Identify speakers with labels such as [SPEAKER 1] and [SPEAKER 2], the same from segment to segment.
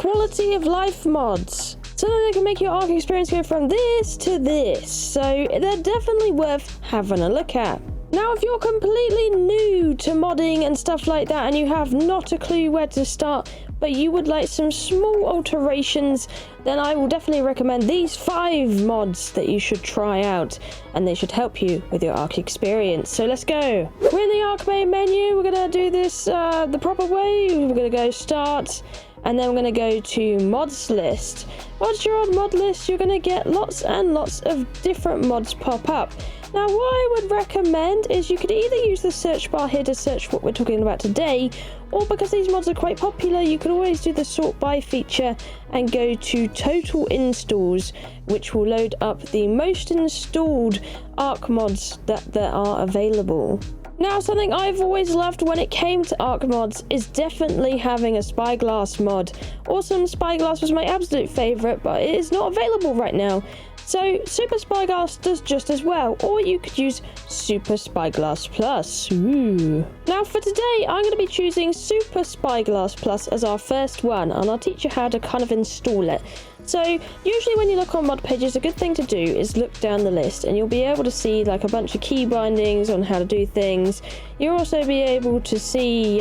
[SPEAKER 1] quality of life mods. Something that can make your ARK experience go from this to this. So they're definitely worth having a look at. Now, if you're completely new to modding and stuff like that and you have not a clue where to start, but you would like some small alterations, then I will definitely recommend these 5 mods that you should try out, and they should help you with your ARK experience. So let's go. We're in the ARK main menu. We're going to do this the proper way. We're going to go start, and then we're going to go to mods list. Once you're on mod list, you're going to get lots and lots of different mods pop up. Now, what I would recommend is you could either use the search bar here to search what we're talking about today, or because these mods are quite popular, you could always do the sort by feature and go to total installs, which will load up the most installed ARK mods that are available. Now, something I've always loved when it came to ARK mods is definitely having a spyglass mod. Awesome Spyglass was my absolute favourite, but it is not available right now. So Super Spyglass does just as well, or you could use Super Spyglass Plus. Ooh. Now for today, I'm going to be choosing Super Spyglass Plus as our first one, and I'll teach you how to kind of install it. So usually when you look on mod pages, a good thing to do is look down the list, and you'll be able to see like a bunch of key bindings on how to do things. You'll also be able to see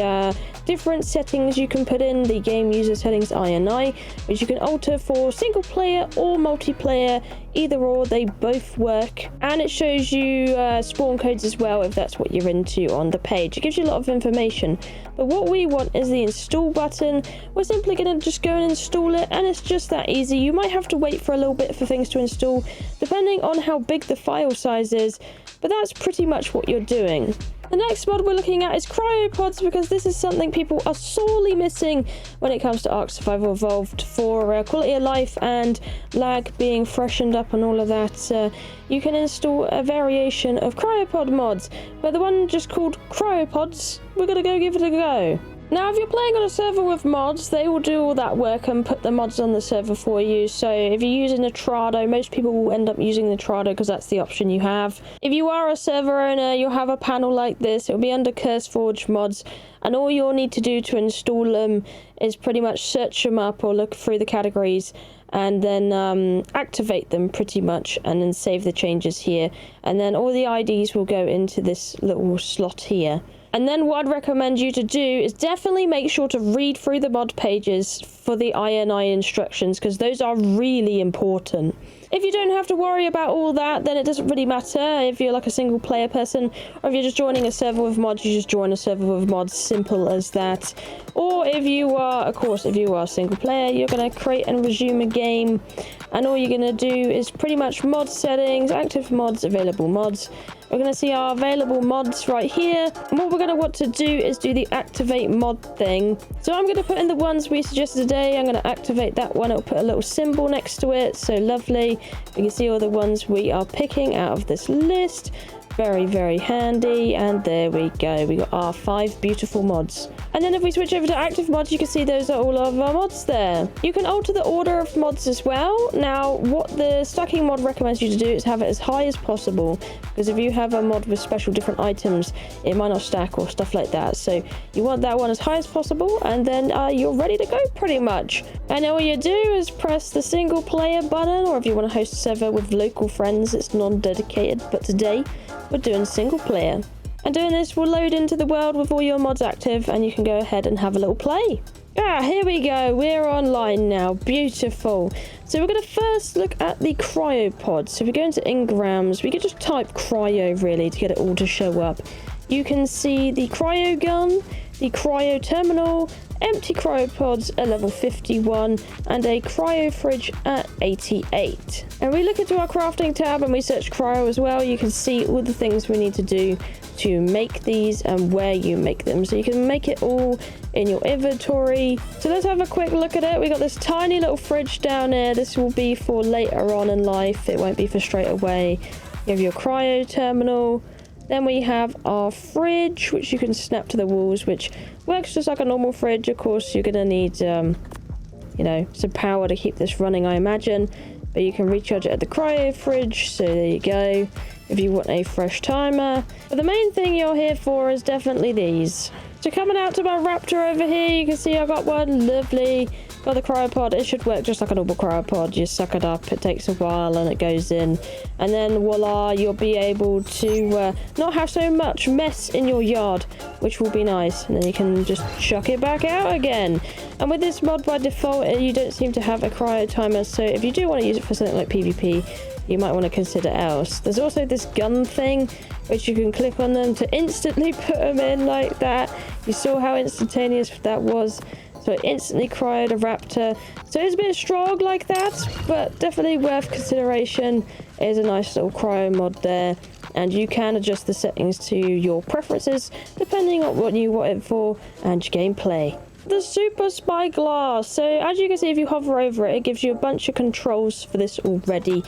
[SPEAKER 1] different settings you can put in, the game user settings INI, which you can alter for single player or multiplayer. Either or, they both work, and it shows you spawn codes as well if that's what you're into on the page. It gives you a lot of information, but what we want is the install button. We're simply going to just go and install it, and it's just that easy. You might have to wait for a little bit for things to install depending on how big the file size is, but that's pretty much what you're doing. The next mod we're looking at is Cryopods, because this is something people are sorely missing when it comes to ARK Survival Evolved for quality of life and lag being freshened up and all of that. You can install a variation of Cryopod mods, but the one just called Cryopods, we're going to go give it a go. Now, if you're playing on a server with mods, they will do all that work and put the mods on the server for you. So if you're using a Trado, most people will end up using the Trado because that's the option you have. If you are a server owner, you'll have a panel like this. It'll be under CurseForge mods, and all you'll need to do to install them is pretty much search them up or look through the categories and then activate them pretty much, and then save the changes here. And then all the IDs will go into this little slot here. And then what I'd recommend you to do is definitely make sure to read through the mod pages for the INI instructions, because those are really important. If you don't have to worry about all that, then it doesn't really matter if you're like a single player person, or if you're just joining a server with mods, you just join a server with mods, simple as that. Or if you are, of course, if you are a single player, you're going to create and resume a game, and all you're going to do is pretty much mod settings, active mods, available mods. We're going to see our available mods right here, and what we're going to want to do is do the activate mod thing. So I'm going to put in the ones we suggested today. I'm going to activate that one. It'll put a little symbol next to it, so lovely. We can see all the ones we are picking out of this list. Very, very handy, and there we go. We got our 5 beautiful mods. And then if we switch over to active mods, you can see those are all of our mods there. You can alter the order of mods as well. Now, what the stacking mod recommends you to do is have it as high as possible, because if you have a mod with special different items, it might not stack or stuff like that. So you want that one as high as possible, and then you're ready to go pretty much. And all you do is press the single player button, or if you want to host a server with local friends, it's non-dedicated, but today we're doing single player. And doing this will load into the world with all your mods active, and you can go ahead and have a little play. Here we go. We're online now. Beautiful. So we're going to first look at the Cryopods. So if we go into Ingrams, we could just type cryo really to get it all to show up. You can see the cryo gun, the cryo terminal, empty cryopods at level 51, and a cryo fridge at 88. And we look into our crafting tab and we search cryo as well. You can see all the things we need to do to make these and where you make them. So you can make it all in your inventory. So let's have a quick look at it. We got this tiny little fridge down here. This will be for later on in life. It won't be for straight away. You have your cryo terminal. Then we have our fridge, which you can snap to the walls, which works just like a normal fridge. Of course, you're going to need, you know, some power to keep this running, I imagine. But you can recharge it at the cryo fridge, so there you go, if you want a fresh timer. But the main thing you're here for is definitely these. So coming out to my raptor over here, you can see I got one, lovely. got the Cryopod, it should work just like a normal Cryopod. You suck it up, it takes a while and it goes in. And then voila, you'll be able to not have so much mess in your yard, which will be nice. And then you can just chuck it back out again. And with this mod by default, you don't seem to have a cryo timer. So if you do want to use it for something like PvP, you might want to consider else. There's also this gun thing, which you can click on them to instantly put them in like that. You saw how instantaneous that was. So it instantly cryoed a raptor. So it's a bit strong like that, but definitely worth consideration. It is a nice little cryo mod there. And you can adjust the settings to your preferences, depending on what you want it for and your gameplay. The super spyglass. So as you can see, if you hover over it, it gives you a bunch of controls for this already.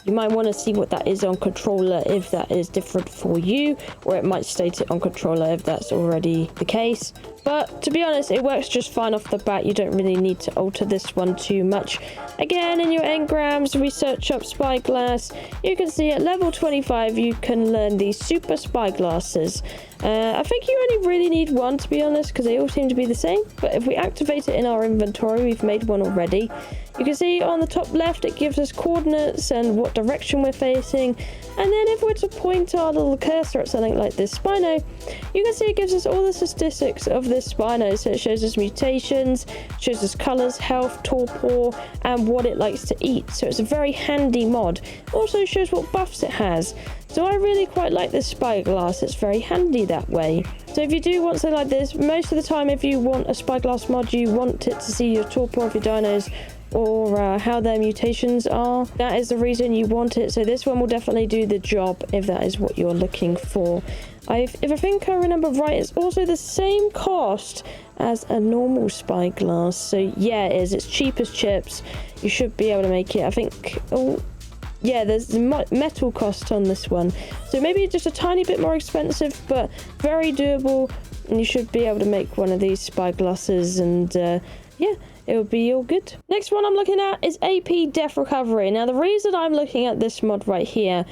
[SPEAKER 1] You might want to see what that is on controller if that is different for you, or it might state it on controller if that's already the case. But to be honest, it works just fine off the bat. You don't really need to alter this one too much. Again, in your engrams, we search up spyglass. You can see at level 25, you can learn these super spyglasses. I think you only really need one, to be honest, because they all seem to be the same. But if we activate it in our inventory, we've made one already. You can see on the top left, it gives us coordinates and what direction we're facing. And then if we're to point our little cursor at something like this Spino, you can see it gives us all the statistics of this Spino. So it shows us mutations, shows us colors, health, torpor, and what it likes to eat. So it's a very handy mod. Also shows what buffs it has. So I really quite like this spyglass. It's very handy that way. So if you do want something like this, most of the time if you want a spyglass mod, you want it to see your torpor of your dinos or how their mutations are. That is the reason you want it. So this one will definitely do the job if that is what you're looking for. If I think I remember right, it's also the same cost as a normal spyglass. So yeah, it is. It's cheap as chips. You should be able to make it. I think... Oh, yeah, there's the metal cost on this one. So maybe just a tiny bit more expensive, but very doable. And you should be able to make one of these spyglasses and yeah, it will be all good. Next one I'm looking at is AP Death Recovery. Now, the reason I'm looking at this mod right here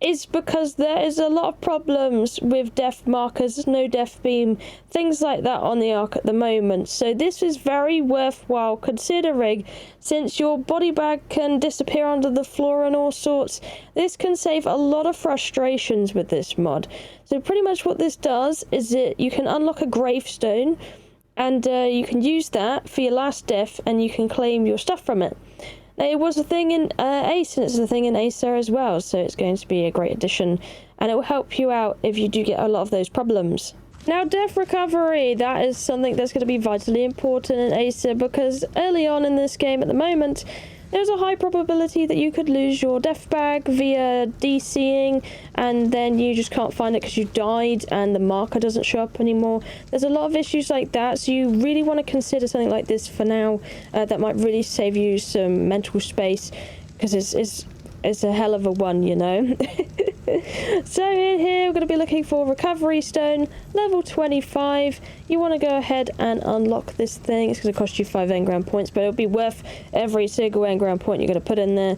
[SPEAKER 1] is because there is a lot of problems with death markers, no death beam, things like that on the ARK at the moment. So this is very worthwhile considering, since your body bag can disappear under the floor and all sorts. This can save a lot of frustrations with this mod. So pretty much what this does is you can unlock a gravestone, and you can use that for your last death, and you can claim your stuff from it. Now, it was a thing in Ace, and it's a thing in Acer as well, so it's going to be a great addition, and it will help you out if you do get a lot of those problems. Now, death recovery, that is something that's going to be vitally important in Acer, because early on in this game at the moment, there's a high probability that you could lose your death bag via DCing, and then you just can't find it because you died and the marker doesn't show up anymore. There's a lot of issues like that, so you really want to consider something like this for now. That might really save you some mental space, because it's a hell of a one, you know. So in here, we're going to be looking for Recovery Stone, level 25. You want to go ahead and unlock this thing. It's going to cost you 5 engram points, but it'll be worth every single engram point you're going to put in there.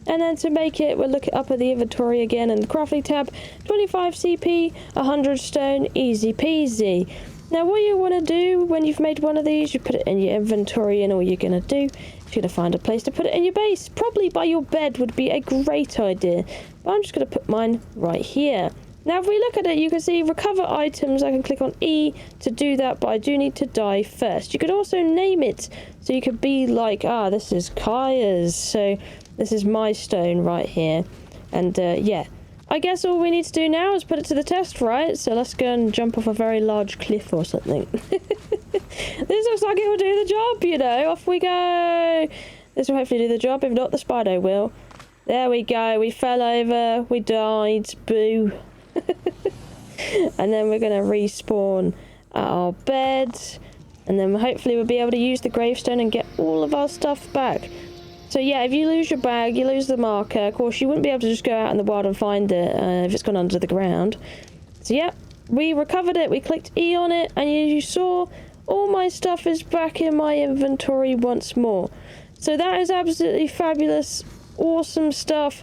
[SPEAKER 1] And then to make it, we'll look it up at the inventory again in the crafting tab. 25 CP, 100 stone, easy peasy. Now what you want to do when you've made one of these, you put it in your inventory, and all you're going to do is you're going to find a place to put it in your base. Probably by your bed would be a great idea. But I'm just going to put mine right here. Now if we look at it, you can see recover items. I can click on E to do that, but I do need to die first. You could also name it. So you could be like, this is Kiah's. So this is my stone right here. And yeah. I guess all we need to do now is put it to the test, right? So let's go and jump off a very large cliff or something. This looks like it will do the job, you know. Off we go. This will hopefully do the job. If not, the Spider will. There we go. We fell over. We died. Boo. And then we're going to respawn at our bed. And then hopefully we'll be able to use the gravestone and get all of our stuff back. So yeah, if you lose your bag, you lose the marker. Of course, you wouldn't be able to just go out in the wild and find it if it's gone under the ground. So yeah, we recovered it. We clicked E on it, and you saw all my stuff is back in my inventory once more. So that is absolutely fabulous, awesome stuff.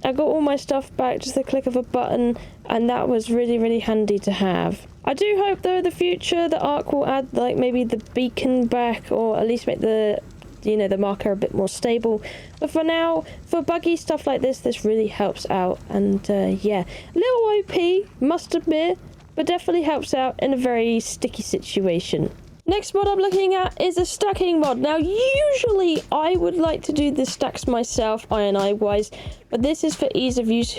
[SPEAKER 1] I got all my stuff back, just the click of a button, and that was really, really handy to have. I do hope, though, in the future, the ARK will add, like, maybe the beacon back, or at least make the you know, the marker a bit more stable. But for now, for buggy stuff like this really helps out. And yeah, a little OP, must admit, but definitely helps out in a very sticky situation. Next mod I'm looking at is a stacking mod. Now, usually I would like to do the stacks myself, INI wise, but this is for ease of use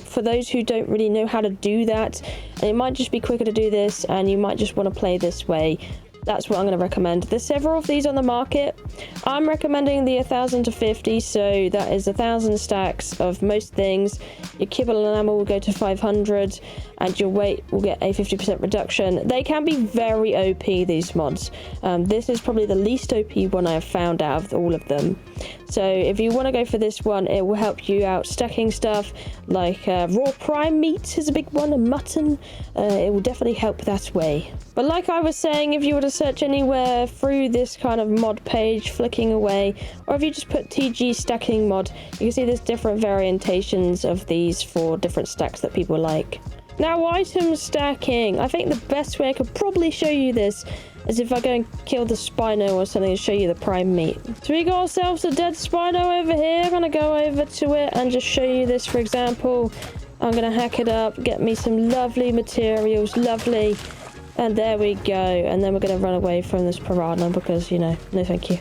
[SPEAKER 1] for those who don't really know how to do that. And it might just be quicker to do this, and you might just want to play this way. That's what I'm going to recommend. There's several of these on the market. I'm recommending the 1,000 to 50, so that is 1,000 stacks of most things. Your kibble and ammo will go to 500, and your weight will get a 50% reduction. They can be very OP, these mods. This is probably the least OP one I have found out of all of them. So if you want to go for this one, it will help you out stacking stuff like raw prime meat is a big one, and mutton. It will definitely help that way. But like I was saying, if you were to search anywhere through this kind of mod page, flicking away, or if you just put TG stacking mod, you can see there's different variations of these for different stacks that people like. Now, item stacking. I think the best way I could probably show you this is if I go and kill the Spino or something and show you the prime meat. So we got ourselves a dead Spino over here. I'm going to go over to it and just show you this, for example. I'm going to hack it up, get me some lovely materials, lovely. And there we go. And then we're going to run away from this piranha because, you know, no thank you.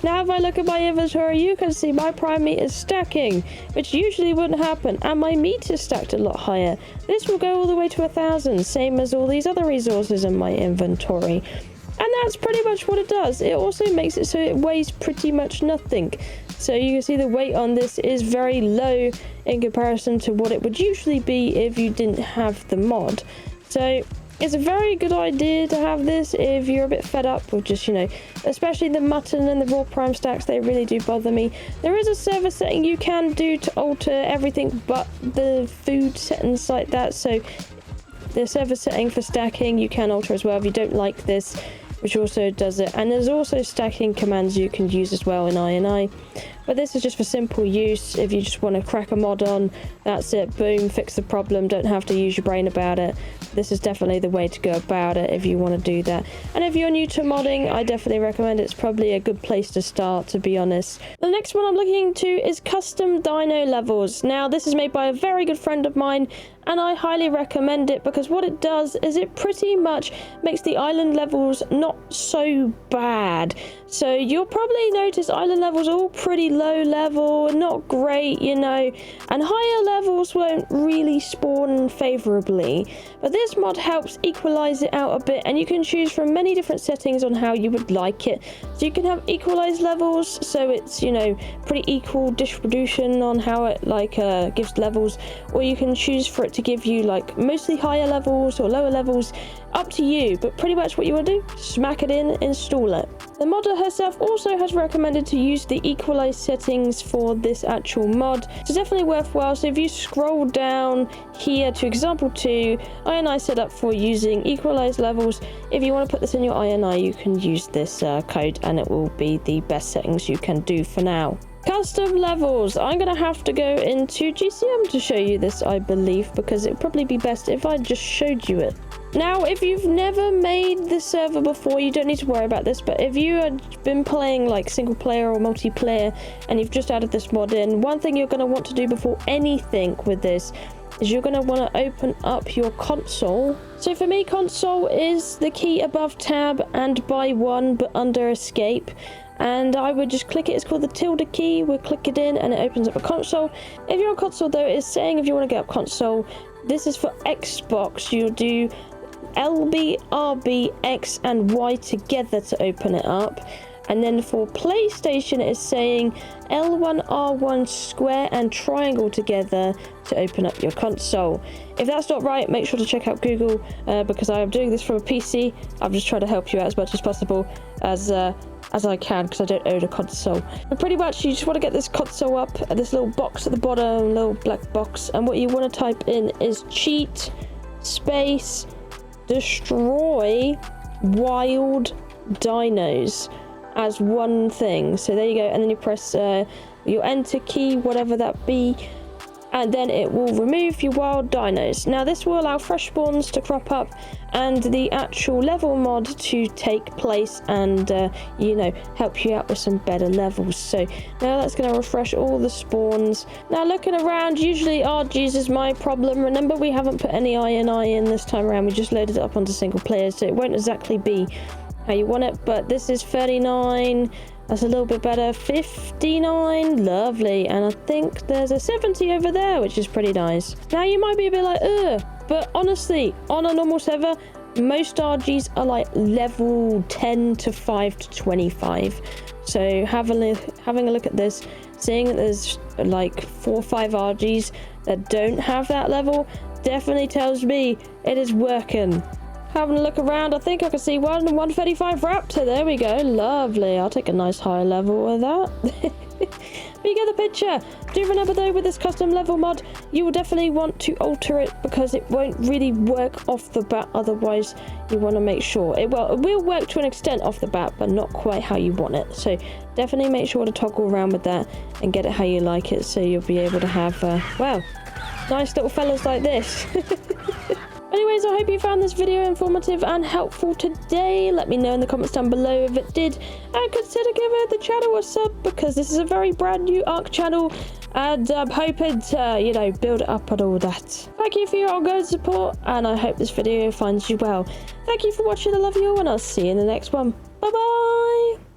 [SPEAKER 1] Now, if I look at my inventory, you can see my prime meat is stacking, which usually wouldn't happen. And my meat is stacked a lot higher. This will go all the way to 1,000, same as all these other resources in my inventory. And that's pretty much what it does. It also makes it so it weighs pretty much nothing. So you can see the weight on this is very low in comparison to what it would usually be if you didn't have the mod. So it's a very good idea to have this if you're a bit fed up with just, you know, especially the mutton and the raw prime stacks. They really do bother me. There is a server setting you can do to alter everything but the food settings like that. So the server setting for stacking you can alter as well if you don't like this, which also does it. And there's also stacking commands you can use as well in INI. But this is just for simple use. If you just want to crack a mod on, that's it. Boom, fix the problem. Don't have to use your brain about it. This is definitely the way to go about it if you want to do that. And if you're new to modding, I definitely recommend it. It's probably a good place to start, to be honest. The next one I'm looking into is custom dino levels. Now, this is made by a very good friend of mine, and I highly recommend it because what it does is it pretty much makes the island levels not so bad. So you'll probably notice island levels are all pretty low level, not great, you know, and higher levels won't really spawn favorably. But this mod helps equalize it out a bit, and you can choose from many different settings on how you would like it. So you can have equalized levels, so it's, you know, pretty equal distribution on how it gives levels, or you can choose for it to give you like mostly higher levels or lower levels. Up to you, but pretty much what you want to do, smack it in, install it. The modder herself also has recommended to use the equalize settings for this actual mod. It's definitely worthwhile. So if you scroll down here to example 2, INI set up for using equalize levels. If you want to put this in your INI, you can use this code and it will be the best settings you can do for now. Custom levels. I'm going to have to go into GCM to show you this, I believe, because it would probably be best if I just showed you it. Now, if you've never made the server before, you don't need to worry about this, but if you had been playing like single player or multiplayer and you've just added this mod in, one thing you're going to want to do before anything with this is you're going to want to open up your console. So for me, console is the key above tab and by one, but under escape. And I would just click it. It's called the tilde key. We'll click it in and it opens up a console. If you're on console though, it's saying if you want to get up console, this is for Xbox. You'll do LB, RB, X and Y together to open it up. And then for PlayStation, it's saying L1, R1, square and triangle together to open up your console. If that's not right, make sure to check out Google because I am doing this from a PC. I'm just trying to help you out as much as possible as I can because I don't own a console. But pretty much you just want to get this console up at this little box at the bottom, little black box, and what you want to type in is cheat space destroy wild dinos as one thing. So there you go, and then you press your enter key, whatever that be, and then it will remove your wild dinos. Now this will allow fresh spawns to crop up and the actual level mod to take place and you know, help you out with some better levels. So now that's going to refresh all the spawns. Now looking around, usually RGs is my problem. Remember, we haven't put any INI in this time around, we just loaded it up onto single player, so it won't exactly be how you want it. But this is 39, that's a little bit better. 59, lovely. And I think there's a 70 over there, which is pretty nice. Now you might be a bit like, ugh, but honestly, on a normal server, most RGs are like level 10 to 5 to 25. So having a look at this, seeing that there's like 4 or 5 RGs that don't have that level, definitely tells me it is working. Having a look around, I think I can see 135 Raptor. There we go. Lovely. I'll take a nice high level of that. But you get the picture. Do remember though, with this custom level mod, you will definitely want to alter it because it won't really work off the bat. Otherwise, you want to make sure it will work to an extent off the bat, but not quite how you want it. So definitely make sure to toggle around with that and get it how you like it, so you'll be able to have well, nice little fellas like this. Anyways, I hope you found this video informative and helpful today. Let me know in the comments down below if it did, and consider giving the channel a sub because this is a very brand new ARK channel, and I'm hoping to, you know, build it up and all that. Thank you for your ongoing support, and I hope this video finds you well. Thank you for watching. I love you all, and I'll see you in the next one. Bye bye.